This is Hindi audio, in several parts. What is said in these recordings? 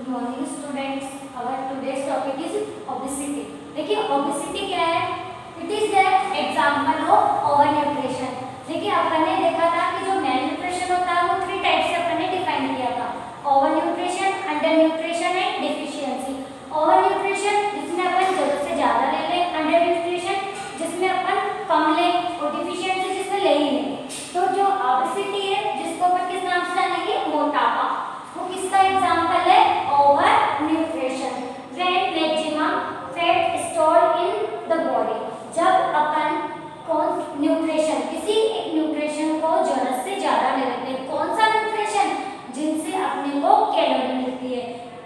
Good morning students. Our today's topic is obesity. देखिए ओबेसिटी क्या है? It is the example of over nutrition. देखिए अपन ने देखा था कि जो मेल न्यूट्रिशन होता है वो 3 टाइप से अपन ने डिफाइन किया था, over nutrition, under nutrition and deficiency. Over nutrition जिसमें अपन जरूरत से ज्यादा ले लें, अंडर न्यूट्रिशन जिसमें अपन कम लें और डिफिशियंसी जिसमें ले ही नहीं। तो जो ओबेसिटी है जिसको अपन किस नाम से जानेंगे? मोटापा। वो किसका एग्जांपल है? Over nutrition. When maximum fat stored in the body. जब अपन कौन न्यूट्रिशन, किसी एक न्यूट्रिशन को जरूरत से ज्यादा ले लेते हैं। कौन सा न्यूट्रिशन? जिनसे अपने को कैलोरी मिलती है।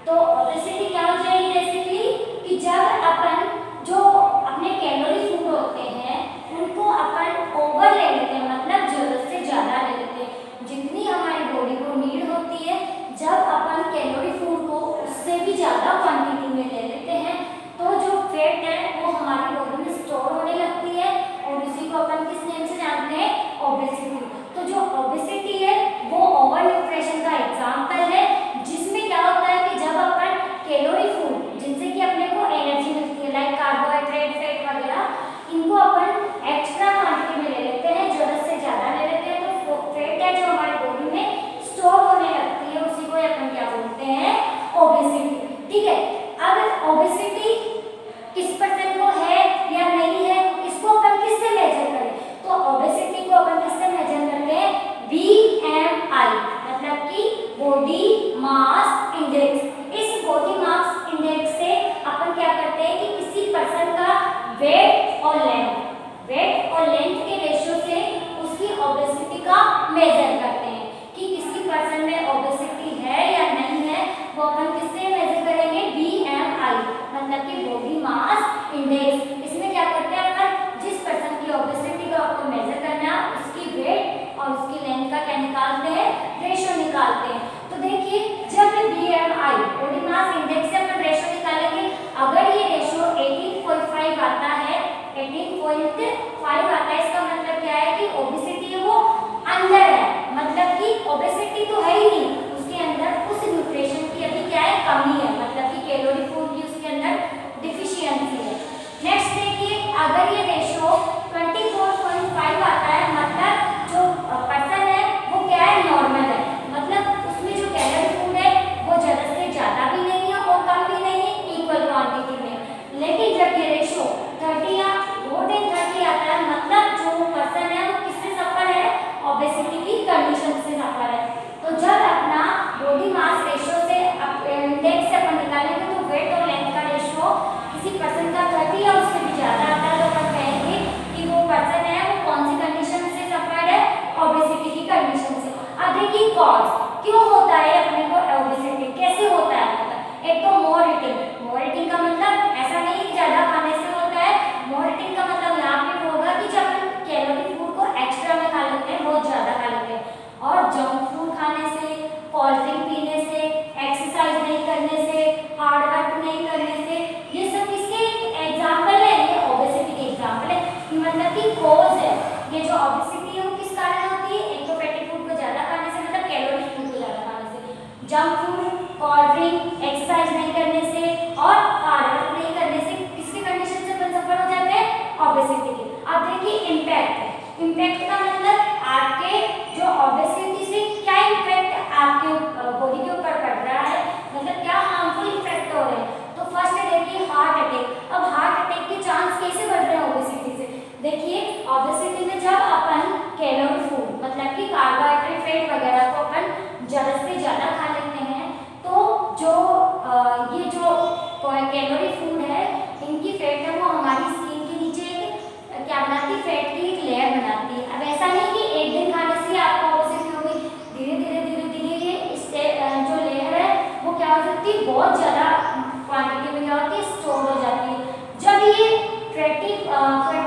तो ओबेसिटी क्या हो जाएगी बेसिकली कि जब अपन जो अपने कैलोरी फूड होते हैं उनको अपन ओवर ले लेते हैं, मतलब जरूरत से ज्यादा ले लेते हैं। जितनी हमारी बॉडी को नीड होती है, जब अपन कैलोरी फूड को उससे भी ज्यादा क्वांटिटी में ले लेते हैं तो जो फैट है वो हमारी बॉडी में स्टोर होने लगती है और इसी को अपन किस नेम से जानते हैं? ओबेसिटी। तो जो ओबेसिटी है वो ओवर न्यूट्रिशन का एग्जांपल है, जिसमें क्या होता है कि जब अपन कैलोरी फूड जिनसे कि अपने को एनर्जी मिलती है, लाइक कार्बोहाइड्रेट, फैट वगैरह, इनको अपन एक्स्ट्रा क्वांटिटी में ले लेते हैं, जरूरत से ज्यादा ले लेते हैं, तो फैट है जो हमारी बॉडी में स्टोर होने लगती है, उसी को अपन क्या बोलते हैं? ओबेसिटी। ठीक है। अब ओबेसिटी किस पर्सन को है या नहीं है, इसको अपन किससे मेजर करें? तो ओबेसिटी को अपन किससे मेजर करते हैं? BMI, मतलब कि बॉडी मास इंडेक्स। इस बॉडी मास इंडेक्स से अपन क्या करते हैं कि किसी पर्सन का वेट और लेंथ के रेशियो से उसकी ओबेसिटी का मेजर करते हैं कि किसी पर्सन में ओबेसिटी है या नहीं है। वो अपन किससे मेजर करेंगे? BMI, मतलब कि बॉडी मास इंडेक्स। इसमें क्या करते हैं अपन, जिस पर्सन की ओबेसिटी को आपको मेजर करना है उसकी वेट और उसकी लेंथ का क्या निकालते हैं? रेशियो निकालते हैं। तो देखिए जब BMI बॉडी मास इंडेक्स से अपन रेशियो निकालेंगे, अगर ये रेशियो 18.5 आता है, 18.5 आता है, इसका मतलब क्या है कि ओबेसिटी है वो अंदर है, मतलब कि ओबेसिटी तो है ही नहीं, उसके अंदर उस न्यूट्रिशन की अभी क्या है? कमी है, मतलब कि कैलोरी फूड की उसके अंदर डिफिशियंसी है। नेक्स्ट देखिए, अगर ये रेशियो 24.5 आता है, मतलब जो पर्सन है वो क्या है? नॉर्मल है, मतलब उसमें जो कैलोरी फूड है वो जरूरत से ज्यादा भी नहीं है और कम भी नहीं है, इक्वल क्वांटिटी में। लेकिन जब ये रेशियो 30 या मोर देन 30 आता है, मतलब जो पर्सन है वो किससे सफर है? ओबेसिटी की कंडीशन से सफर है। तो जब अपना बॉडी मास रेशियो से इंडेक्स से अपन निकालेंगे तो वेट और लेंथ का रेशियो किसी पर्सन का 30 या उससे भी ज्यादा आता है, तो अपन कहेंगे कि वो पर्सन है वो कौन सी कंडीशन से सफर है? ओबेसिटी की कंडीशन से। अब देखिए कॉज क्यों होता है अपने को ओबेसिटी, कैसे होता है? एक तो मोर ईटिंग का मतलब ऐसा नहीं कि ज्यादा खाने से होता है। मोर ईटिंग का मतलब यहाँ पे होगा कि जब अपन कैलोरी फूड को एक्स्ट्रा में खा लेते हैं, बहुत ज्यादा खा लेते हैं, और जंक फूड खाने से, कोल्ड ड्रिंक पीने से, एक्सरसाइज नहीं करने से, हार्ड वर्क नहीं करने से, ये सब किसके एग्जाम्पल है? ये ओबेसिटी के एग्जाम्पल है, मतलब कि कॉज है। ये जो ओबेसिटी है वो किस कारण होती है? एक तो फैटी फूड को ज्यादा खाने से, मतलब कैलोरी फूड को ज्यादा खाने से, junk food, cold drink, exercise नहीं करने से और हार्ड वर्क नहीं करने से, किसकी कंडीशन से अपन सफर हो जाते हैं? ओबेसिटी की। अब देखिए इम्पैक्ट का मतलब आपके जो ओबेसिटी से क्या इम्पैक्ट आपके बॉडी के ऊपर पड़ रहा है, मतलब क्या हार्मफुल इफेक्ट हो रहे हैं। तो फर्स्ट देखिए हार्ट अटैक। अब हार्ट अटैक के चांस कैसे बढ़ रहे हैं ओबेसिटी से? देखिए ओबेसिटी में जब अपन कैलोरी फूड, मतलब कि कार्बोहाइड्रेट, फैट वगैरह को अपन जरूरत से ज्यादा खा लेते हैं, तो जो ये जो कैलोरी फूड है, इनकी फैट है वो हमारी स्किन के नीचे एक क्या बनाती है? फैट की एक लेयर बनाती है। अब ऐसा नहीं कि एक दिन खाने से आपको ओबेसिटी हो गई, धीरे धीरे ये जो लेयर है वो क्या हो जाती है? बहुत ज्यादा क्वांटिटी में क्या होती है? स्टोर हो जाती है। जब ये फैटी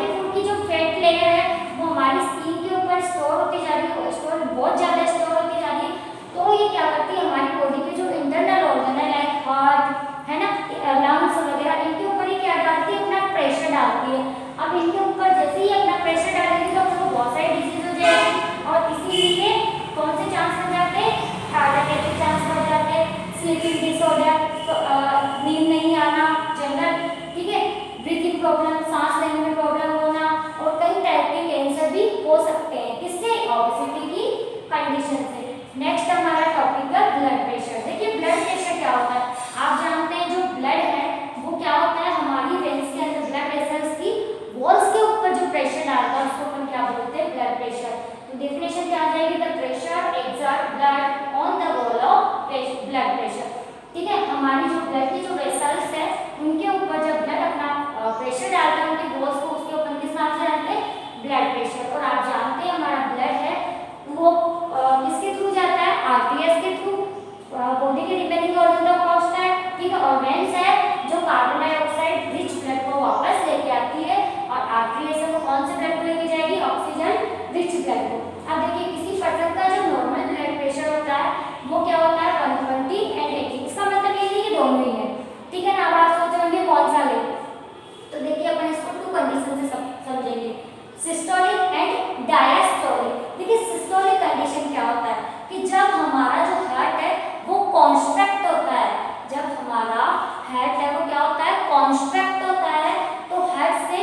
फूड की जो फैट लेयर है वो हमारी स्किन के ऊपर स्टोर होती जा रही है, बहुत ज्यादा स्टोर होती जा रही है, तो ये क्या करती है? हमारी बॉडी के जो इंटरनल ऑर्गन है, लाइक हार्ट है ना, लंग्स वगैरह, इनके ऊपर ही क्या डालती है? अपना प्रेशर डालती है। अब इनके ऊपर जैसे ही अपना प्रेशर डालेगी तो आपको बहुत सारी डिजीज हो जाएगी और इसीलिए कौन से चांस हो जाते हैं? हार्ट अटैक के चांस बढ़ जाते हैं, स्लीपिंग डिसऑर्डर, ठीक है, हमारी जो ब्लड की जो वेसल्स है उनके ऊपर जब ब्लड अपना प्रेशर डालता है उनके वॉल्स को, उसके ऊपर किस नाम से जानते हैं, ब्लड प्रेशर। और आप जानते हैं हमारा ब्लड है वो किसके थ्रू जाता है, आर्टरीज के थ्रू बॉडी के रिमेनिंग ऑर्गन तक पहुंचता है। ठीक है, और वेन्स है जो कार्बन डाइऑक्साइड रिच ब्लड को वापस लेके आती है, और आर्टरीज है वो कौन से ब्लड को लेके जाएगी, ऑक्सीजन रिच ब्लड को। अब देखिए किसी पर्सन का जो नॉर्मल ब्लड प्रेशर होता है वो क्या होता है 120 एंड 80। इसका मतलब ये नहीं कि दोनों ही है। ठीक है ना, अब आप सोच रहे होंगे कौन सा ले, तो देखिए अपन इसको टू कंडीशन से समझेंगे, सिस्टोलिक एंड डायस्टोलिक। देखिए सिस्टोलिक कंडीशन क्या होता है कि जब हमारा जो हार्ट है वो कॉन्स्ट्रक्ट होता है, जब हमारा हार्ट है वो क्या होता है, कॉन्स्ट्रक्ट होता है, तो हार्ट से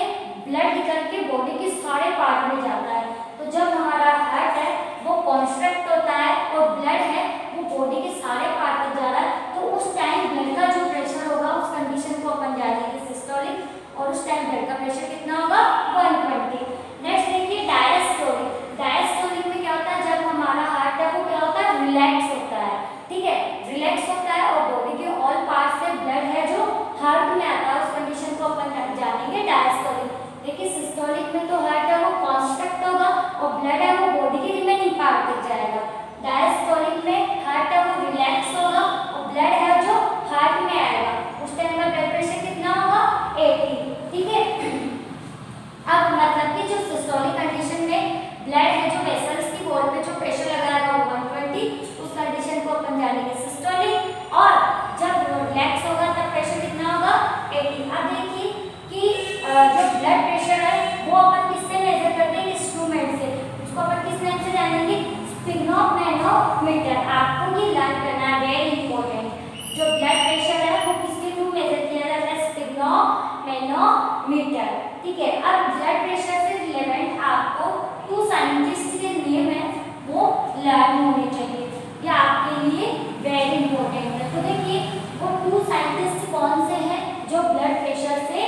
ब्लड निकल के बॉडी के सारे पार्ट में जाता है। तो जब हमारा हार्ट है वो कॉन्स्ट्रक्ट होता है और ब्लड है वो बॉडी के सारे पार्ट में जा रहा है, तो उस टाइम ब्लड का जो प्रेशर होगा उस कंडीशन को अपन जानेंगे सिस्टोलिक, और उस टाइम ब्लड का प्रेशर कितना होगा 120। नेक्स्ट देखिए डायस्टोलिक। डायस्टोलिक में क्या होता है, जब हमारा हार्ट है वो क्या होता है, रिलैक्स होता है। ठीक है, रिलैक्स होता है और बॉडी के ऑल पार्ट से ब्लड है जो हार्ट में आता है, उस कंडीशन को अपन जानेंगे डायस्टोलिक। देखिए सिस्टोलिक में तो हार्ट है वो कॉन्स्ट्रक्ट होगा और ब्लड है वो बॉडी के रिमेनिंग पार्ट तक जाएगा। डायस्टोलिक में हार्ट है वो रिलैक्स होगा और ब्लड है जो हार्ट में आएगा, उस टाइम का ब्लड प्रेशर कितना होगा 80। ठीक है, अब मतलब कि जो सिस्टोलिक कंडीशन में ब्लड है जो वेसल्स की वॉल पे जो प्रेशर लगाएगा वो 120, उस कंडीशन को अपन जानेंगे सिस्टोलिक। और जब रिलैक्स होगा तब प्रेशर कितना होगा 80। अब देखिए कि जो ब्लड प्रेशर है वो अपन किससे मेजर करते हैं, इंस्ट्रूमेंट से, उसको अपन किस नाम से जानेंगे, स्फिग्नोमेनोमीटर। आपको ये लर्न करना है, वेरी इंपॉर्टेंट। जो ब्लड प्रेशर है वो किसके थ्रू मेजर किया जाता है, स्फिग्नोमेनोमीटर। ठीक है, अब ब्लड प्रेशर से रिलेवेंट आपको 2 साइंटिस्ट के नेम है वो लर्न होने चाहिए, ये आपके लिए वेरी इंपॉर्टेंट है। तो देखिए वो 2 साइंटिस्ट कौन से हैं जो ब्लड प्रेशर से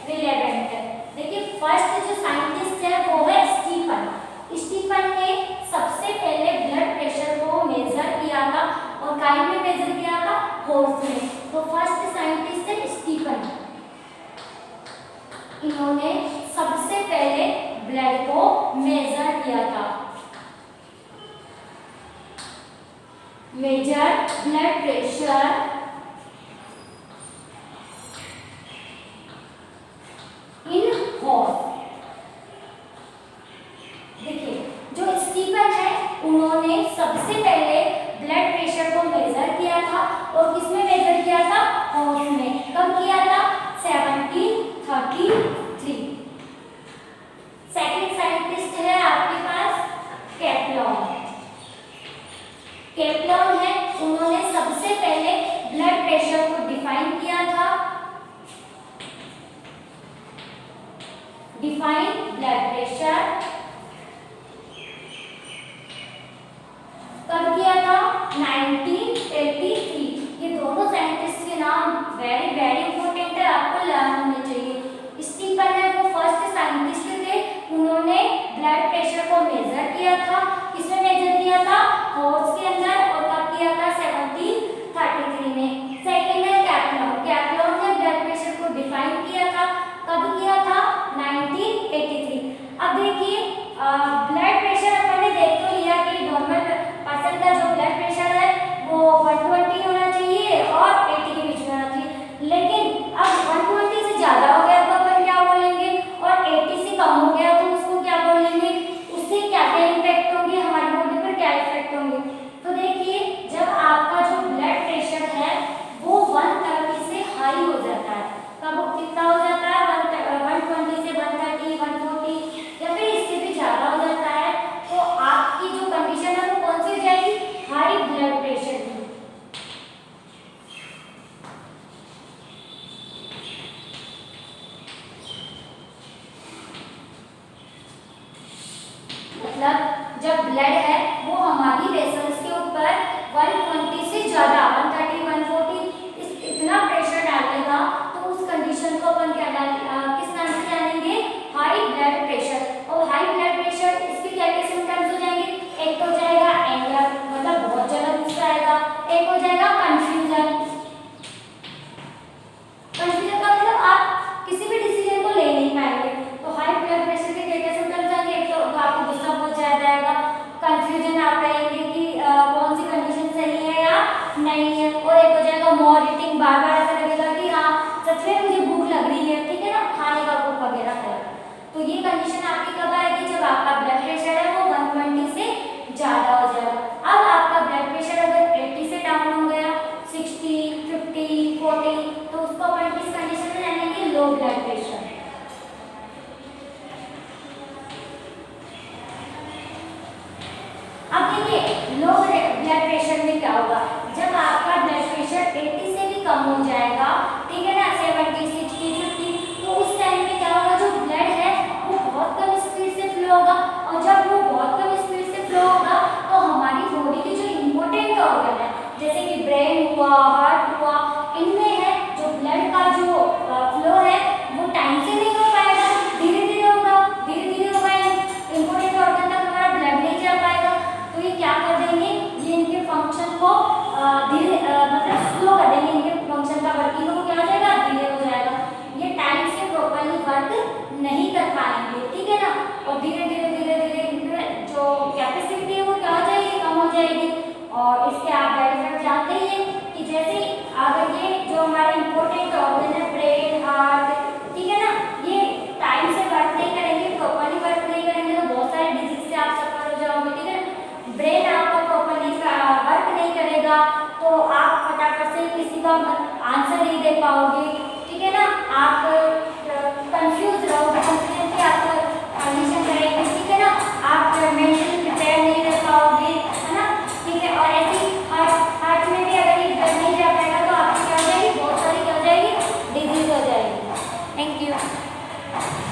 रिलेवेंट है। देखिए फर्स्ट जो साइंटिस्ट है वो है स्टीफन। स्टीफन ने सबसे पहले ब्लड प्रेशर को मेजर किया था, और काई में मेजर किया था, हॉर्स में। तो फर्स्ट साइंटिस्ट है स्टीफन, इन्होंने सबसे पहले ब्लड को मेजर किया था, measure blood pressure in horse. देखिए जो स्टीफन है उन्होंने सबसे पहले ब्लड प्रेशर को मेजर किया था, और किसमें मेजर किया था, हॉर्स में। कब किया था, 1733। सेकंड साइंटिस्ट है आपके पास केपलॉन। केपलॉन है, उन्होंने सबसे पहले 340, तो उसको अपन किस कंडीशन में जानेंगे, लो ब्लड प्रेशर। अब देखिए लो ब्लड प्रेशर में क्या होगा, जब आपका ब्लड प्रेशर 80 से भी कम हो जाएगा, ठीक है ना, 70, 60, 50, तो उस टाइम पे क्या होगा, जो ब्लड है वो बहुत कम स्पीड से फ्लो होगा, और जब वो बहुत कम स्पीड से फ्लो होगा तो हमारी बॉडी के जो इम्पोर्टेंट ऑर्गन है जैसे कि ब्रेन हुआ, हार्ट हुआ, इनमें है जो ब्लड का जो फ्लो है वो टाइम से नहीं हो पाएगा, धीरे धीरे होगा, धीरे धीरे होगा, इम्पोर्टेंट ऑर्गन तक हमारा ब्लड नहीं जा पाएगा, तो ये क्या कर देंगे, ये इनके फंक्शन को धीरे मतलब स्लो कर देंगे, इनके फंक्शन का वर्किंग को क्या हो जाएगा, धीरे हो जाएगा, ये टाइम से प्रॉपर्ली वर्क नहीं कर पाएंगे, ठीक है ना, और धीरे धीरे धीरे धीरे इनके जो कैपेसिटी है वो क्या हो जाएगी, कम हो जाएगी। और इसके आप बेनिफिट जानते ही हैं कि जैसे अगर ये जो हमारे इंपॉर्टेंट ऑर्गन है ब्रेन, हार्ट, ठीक है ना, ये टाइम से वर्क नहीं करेंगे, प्रॉपर्ली वर्क नहीं करेंगे तो बहुत सारे डिजीज से आप सफर हो जाओगे, ठीक है। ब्रेन आपका प्रॉपर्ली वर्क नहीं करेगा तो आप फटाफट से किसी का आंसर नहीं दे पाओगे, ठीक है ना, आप